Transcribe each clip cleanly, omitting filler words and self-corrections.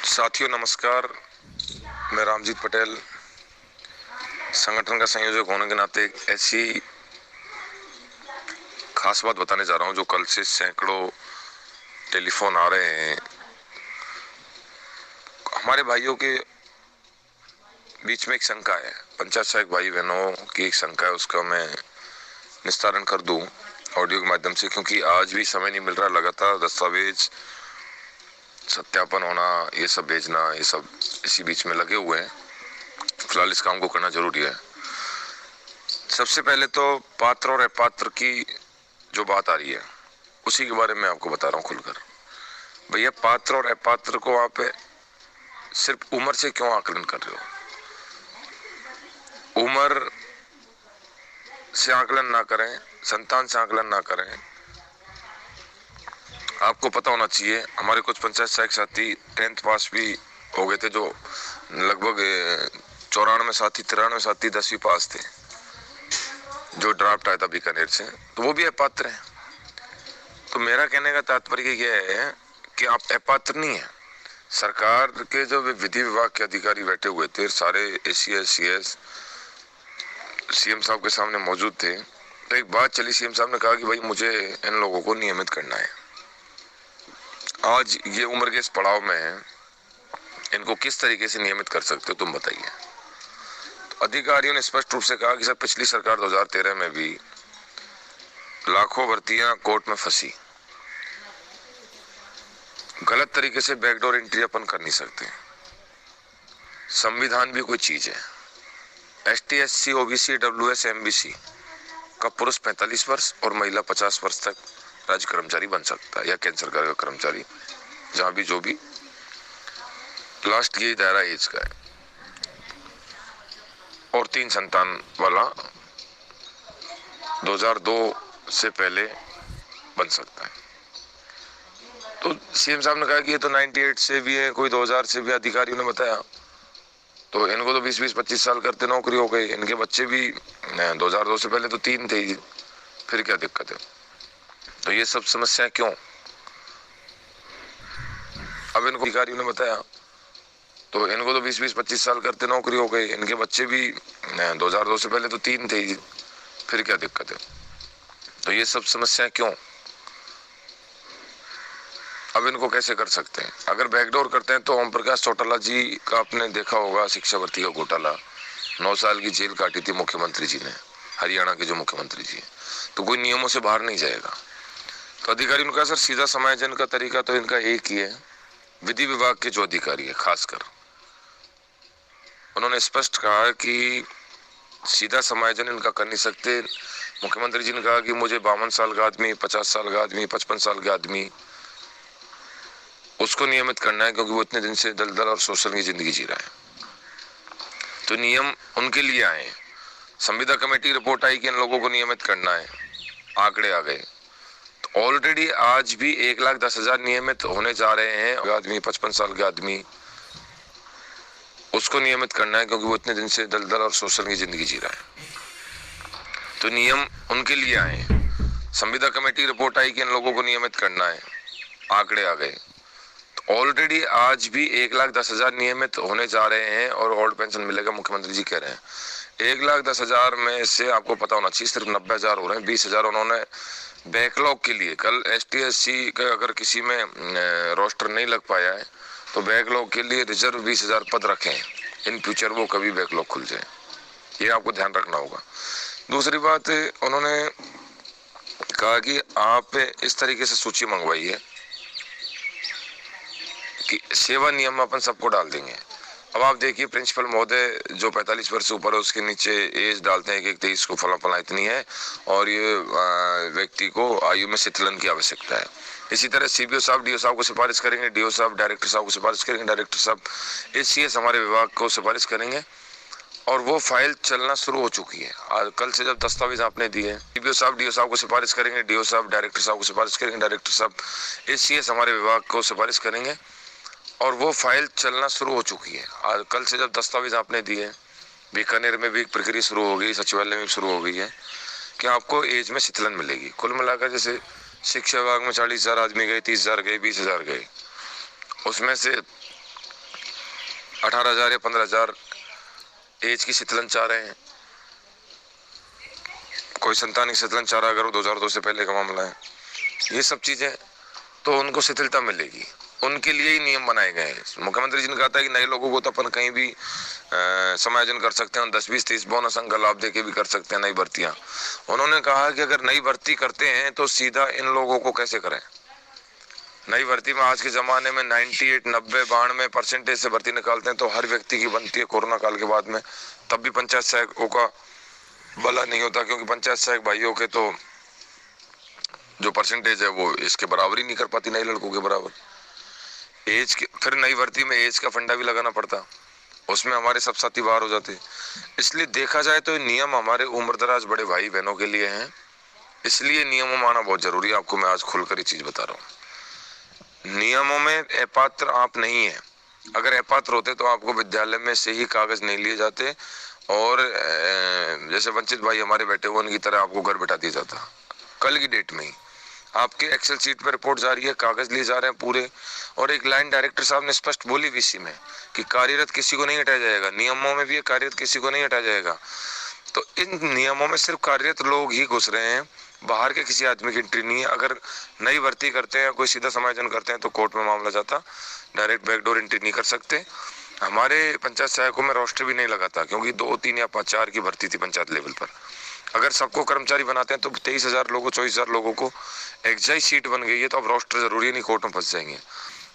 साथियों नमस्कार। मैं रामजीत पटेल संगठन का संयोजक होने के नाते एक ऐसी खास बात बताने जा रहा हूं जो कल से सैकड़ों टेलीफोन आ रहे हैं। हमारे भाइयों के बीच में एक शंका है, पंचायत सहायक भाई बहनों की एक शंका है, उसका मैं निस्तारण कर दूं ऑडियो के माध्यम से, क्योंकि आज भी समय नहीं मिल रहा। लगातार दस्तावेज सत्यापन होना, ये सब भेजना, ये सब इसी बीच में लगे हुए हैं। फिलहाल इस काम को करना जरूरी है। सबसे पहले तो पात्र और अपात्र की जो बात आ रही है उसी के बारे में आपको बता रहा हूँ खुलकर। भैया, पात्र और अपात्र को आप सिर्फ उम्र से क्यों आकलन कर रहे हो? उम्र से आकलन ना करें, संतान से आकलन ना करें। आपको पता होना चाहिए, हमारे कुछ पंचायत सहायक साथी 10th पास भी हो गए थे, जो लगभग 94 साथी 93 साथी 10वीं पास थे, जो ड्राफ्ट आया था बीकानेर से, तो वो भी अपात्र हैं। तो मेरा कहने का तात्पर्य यह है कि आप अपात्र नहीं है। सरकार के जो विधि विभाग के अधिकारी बैठे हुए थे, सारे ACS CS CM साहब के सामने मौजूद थे। तो एक बात चली, CM साहब ने कहा कि भाई मुझे इन लोगों को नियमित करना है। आज ये उम्र के इस पड़ाव में इनको किस तरीके से नियमित कर सकते हो तुम बताइए। तो अधिकारियों ने स्पष्ट रूप से कहा कि सर, पिछली सरकार 2013 में भी लाखों भर्तियां कोर्ट में फंसी। गलत तरीके से बैकडोर एंट्री अपन कर नहीं सकते। संविधान भी कोई चीज है। ST SC OBC WS MBC का पुरुष 45 वर्ष और महिला 50 वर्ष तक राज्य कर्मचारी बन सकता है, या केंद्र सरकार का कर्मचारी, जहां भी जो भी लास्ट ये दायरा एज का है। और 3 संतान वाला 2002 से पहले बन सकता है। तो CM साहब ने कहा कि ये तो 98 से भी है, कोई 2000 से भी अधिकारियों ने बताया। तो इनको तो 20-25 साल करते नौकरी हो गई। इनके बच्चे भी 2002 से पहले तो 3 थे ही, फिर क्या दिक्कत है? तो ये सब समस्या क्यों? अब इनको अधिकारियों ने बताया, तो इनको तो 20-25 साल करते नौकरी हो गई। इनके बच्चे भी 2002 से पहले तो 3 थे ही, फिर क्या दिक्कत है? तो ये सब समस्या क्यों? अब इनको कैसे कर सकते हैं? अगर बैकडोर करते हैं तो ओम प्रकाश चौटाला जी का आपने देखा होगा, शिक्षा भर्ती का घोटाला, 9 साल की जेल काटी थी मुख्यमंत्री जी ने, हरियाणा के जो मुख्यमंत्री जी हैं। तो कोई नियमों से बाहर नहीं जाएगा। तो अधिकारी ने कहा सर, सीधा समायोजन का तरीका तो इनका एक ही है। विधि विभाग के जो अधिकारी है खासकर, उन्होंने स्पष्ट कहा कि सीधा समायोजन इनका कर नहीं सकते। मुख्यमंत्री जी ने कहा कि मुझे 52 साल का आदमी, 50 साल का आदमी, 55 साल का आदमी, उसको नियमित करना है, क्योंकि वो इतने दिन से दलदल और शोषण की जिंदगी जी रहा है। तो नियम उनके लिए आए। संविदा कमेटी रिपोर्ट आई कि इन लोगों को नियमित करना है, आंकड़े आ गए। तो ऑलरेडी आज भी 1,10,000 नियमित होने जा रहे हैं। आदमी 55 साल के आदमी, उसको नियमित करना है, क्योंकि वो इतने दिन से दलदल और शोषण की जिंदगी जी रहा है। तो नियम उनके लिए आए। संविदा कमेटी रिपोर्ट आई कि इन लोगों को नियमित करना है, आंकड़े आ गए। ऑलरेडी आज भी 1,10,000 नियमित होने जा रहे हैं और ओल्ड पेंशन मिलेगा, मुख्यमंत्री जी कह रहे हैं। 1,10,000 में से आपको पता होना चाहिए सिर्फ 90,000 हो रहे हैं। 20,000 उन्होंने बैकलॉग के लिए, कल ST SC का अगर किसी में रोस्टर नहीं लग पाया है तो बैकलॉग के लिए रिजर्व 20,000 पद रखे हैं। इन फ्यूचर वो कभी बैकलॉग खुल जाए, ये आपको ध्यान रखना होगा। दूसरी बात, उन्होंने कहा कि आप इस तरीके से सूची मंगवाइए कि सेवा नियम अपन सबको डाल देंगे। अब आप देखिए, प्रिंसिपल महोदय जो 45 वर्ष से ऊपर है उसके नीचे एज डालते हैं कि 23 को फला फला इतनी है, और ये व्यक्ति को आयु में शिथिलन की आवश्यकता है। इसी तरह CBO साहब DO साहब को सिफारिश करेंगे, DO साहब डायरेक्टर साहब को सिफारिश करेंगे, डायरेक्टर साहब ACS हमारे विभाग को सिफारिश करेंगे, और वो फाइल चलना शुरू हो चुकी है। आज कल से जब दस्तावेज आपने दिए, CBO साहब DO साहब को सिफारिश करेंगे, DO साहब डायरेक्टर साहब को सिफारिश करेंगे, डायरेक्टर साहब ACS हमारे विभाग को सिफारिश करेंगे, और वो फाइल चलना शुरू हो चुकी है। आज कल से जब दस्तावेज आपने दिए, बीकानेर में भी एक प्रक्रिया शुरू हो गई, सचिवालय में शुरू हो गई है कि आपको एज में शिथिलन मिलेगी। कुल मिलाकर जैसे शिक्षा विभाग में 40,000 आदमी गए, 30,000 गए, 20,000 गए, उसमें से 18,000 या 15,000 एज की शीतलन चाह रहे हैं, कोई संतान की शीतलन चाह रहा अगर वो 2002 से पहले का मामला है। ये सब चीजें तो उनको शिथिलता मिलेगी, उनके लिए ही नियम बनाए गए हैं। मुख्यमंत्री जी ने कहा था कि नए लोगों को तो अपन कहीं भी समायोजन कर सकते हैं, 10, 20, 30 बोनस अंक का लाभ देके भी कर सकते हैं नई भर्तियां। उन्होंने कहा कि अगर नई भर्ती करते हैं तो सीधा इन लोगों को कैसे करें। नई भर्ती में आज के जमाने में 98, 90, 92% से भर्ती निकालते हैं तो हर व्यक्ति की बनती है कोरोना काल के बाद में, तब भी पंचायत सहायकों का भला नहीं होता, क्योंकि पंचायत सहायक भाइयों के तो जो परसेंटेज है वो इसके बराबर ही नहीं कर पाती, नए लड़कों के बराबर। एज के फिर नई भर्ती में एज का फंडा भी लगाना पड़ता, उसमें हमारे सब साथी बाहर हो जाते। इसलिए देखा जाए तो नियम हमारे उम्रदराज बड़े भाई बहनों के लिए हैं, इसलिए नियमों में आना बहुत जरूरी है। आपको मैं आज खुलकर ये चीज बता रहा हूँ, नियमों में अपात्र आप नहीं है। अगर अपात्र होते तो आपको विद्यालय में से ही कागज नहीं लिए जाते और जैसे वंचित भाई हमारे बैठे हुए उनकी तरह आपको घर बैठा दिया जाता। कल की डेट में ही आपके एक्सेल शीट पर रिपोर्ट जा रही है, कागज लिए जा रहे हैं पूरे, और एक लाइन डायरेक्टर साहब ने स्पष्ट बोली वीसी में कि कार्यरत किसी को नहीं हटाया जाएगा। नियमों में भी कार्यरत किसी को नहीं हटाया जाएगा। तो इन नियमों में सिर्फ कार्यरत लोग ही घुस रहे हैं, बाहर के किसी आदमी की एंट्री नहीं है। अगर नई भर्ती करते हैं, कोई सीधा समायोजन करते हैं तो कोर्ट में मामला जाता, डायरेक्ट बैकडोर एंट्री नहीं कर सकते। हमारे पंचायत सहायकों में रोस्टर भी नहीं लगा था, क्योंकि 2, 3 या 5, 4 की भर्ती थी पंचायत लेवल पर। अगर सबको कर्मचारी बनाते हैं तो 23,000 लोगों 24,000 लोगों को एक्साइज सीट बन गई है, तो अब रोस्टर जरूरी नहीं, कोर्ट में फंस जाएंगे।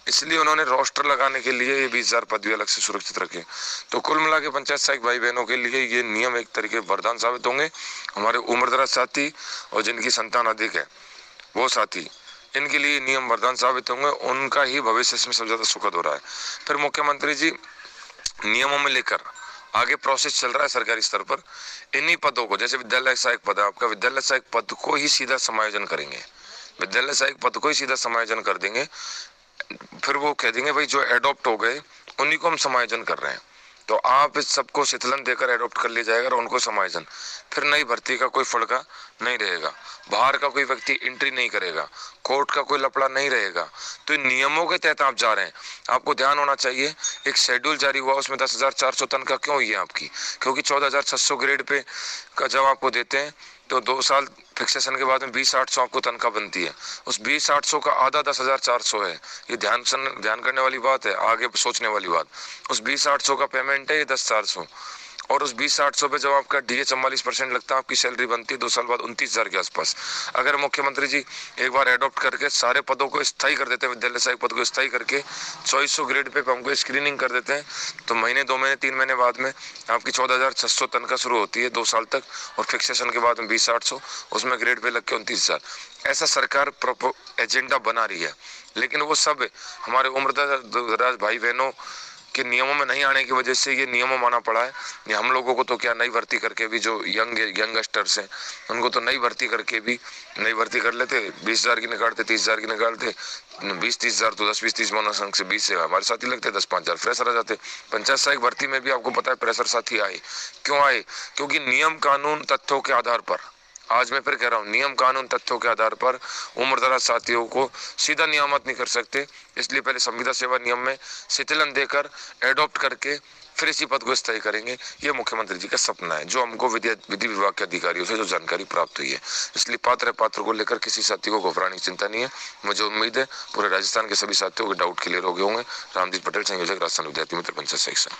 इसलिए उन्होंने रोस्टर लगाने के लिए 20,000 पद भी अलग से सुरक्षित रखे। तो कुल मिला के पंचायत सहायक भाई बहनों के लिए ये नियम एक तरीके वरदान साबित होंगे। हमारे उम्रदराज साथी और जिनकी संतान अधिक है वो साथी, इनके लिए नियम वरदान साबित होंगे, उनका ही भविष्य इसमें सबसे ज्यादा सुखद हो रहा है। फिर मुख्यमंत्री जी नियमों में लेकर आगे प्रोसेस चल रहा है सरकारी स्तर पर। इन्हीं पदों को, जैसे विद्यालय सहायक पद है आपका, विद्यालय सहायक पद को ही सीधा समायोजन करेंगे, विद्यालय सहायक पद को ही सीधा समायोजन कर देंगे। फिर वो कह देंगे भाई जो एडॉप्ट हो गए उन्हीं को हम समायोजन कर रहे हैं, तो आप इस सबको शीतलन देकर एडॉप्ट कर लिया जाएगा और उनको समायोजन। फिर नई भर्ती का कोई फड़का नहीं रहेगा, बाहर का कोई व्यक्ति एंट्री नहीं करेगा, कोर्ट का कोई लफड़ा नहीं रहेगा। तो इन नियमों के तहत आप जा रहे हैं। आपको ध्यान होना चाहिए, एक शेड्यूल जारी हुआ उसमें 10,400 तनख्वाह क्यों हुई है आपकी, क्योंकि 14,600 ग्रेड पे का जब आपको देते हैं तो 2 साल फिक्सेशन के बाद में 20,800 आपको तनख्वाह बनती है। उस 20,800 का आधा 10,400 है। ये ध्यान करने वाली बात है, आगे सोचने वाली बात। उस 20,800 का पेमेंट है ये 10,400, और उस 20,800 पे जब आपका DA 44% लगता है, आपकी सैलरी बनती है 2 साल बाद 29,000 के आसपास। अगर मुख्यमंत्री जी एक बार एडॉप्ट करके सारे पदों को स्थायी कर देते हैं, विद्यालय सहायक पद को स्थायी करके 2400 ग्रेड पे हमको स्क्रीनिंग कर देते हैं, तो महीने, 2 महीने, 3 महीने बाद में आपकी 14,600 तनख्वाह शुरू होती है 2 साल तक, और फिक्सेशन के बाद में 20,800, उसमें ग्रेड पे लग के 29,000। ऐसा सरकार एजेंडा बना रही है। लेकिन वो सब हमारे उम्रदराज भाई बहनों के नियमों में नहीं आने की वजह से ये नियमों माना पड़ा है। ये हम लोगों को तो क्या, नई भर्ती करके भी जो यंगस्टर्स हैं उनको तो नई भर्ती करके भी नई भर्ती कर लेते, 20,000 की निकालते, 30,000 की निकालते, 20-30,000 तो 10-20-30 बोनस अंक से 20 से हमारे साथी लगते, 10-5,000 फ्रेशर आ जाते। पंचायत सहायक भर्ती में भी आपको पता है फ्रेशर साथी आए, क्यों आए? क्योंकि नियम कानून तथ्यों के आधार पर, आज मैं फिर कह रहा हूँ, नियम कानून तथ्यों के आधार पर उम्रदराज साथियों को सीधा नियामत नहीं कर सकते। इसलिए पहले संविदा सेवा नियम में शिथिलन देकर एडॉप्ट करके फिर इसी पद को स्थायी करेंगे। ये मुख्यमंत्री जी का सपना है, जो हमको विधि विभाग के अधिकारियों से जो जानकारी प्राप्त हुई है। इसलिए पात्र को लेकर किसी साथी को घबराने की चिंता नहीं है। मुझे उम्मीद है पूरे राजस्थान के सभी साथियों के डाउट क्लियर हो गए होंगे। रामदीप पटेल, संयोजक, राजस्थान विद्यार्थी मित्र पंचायत सेक्शन।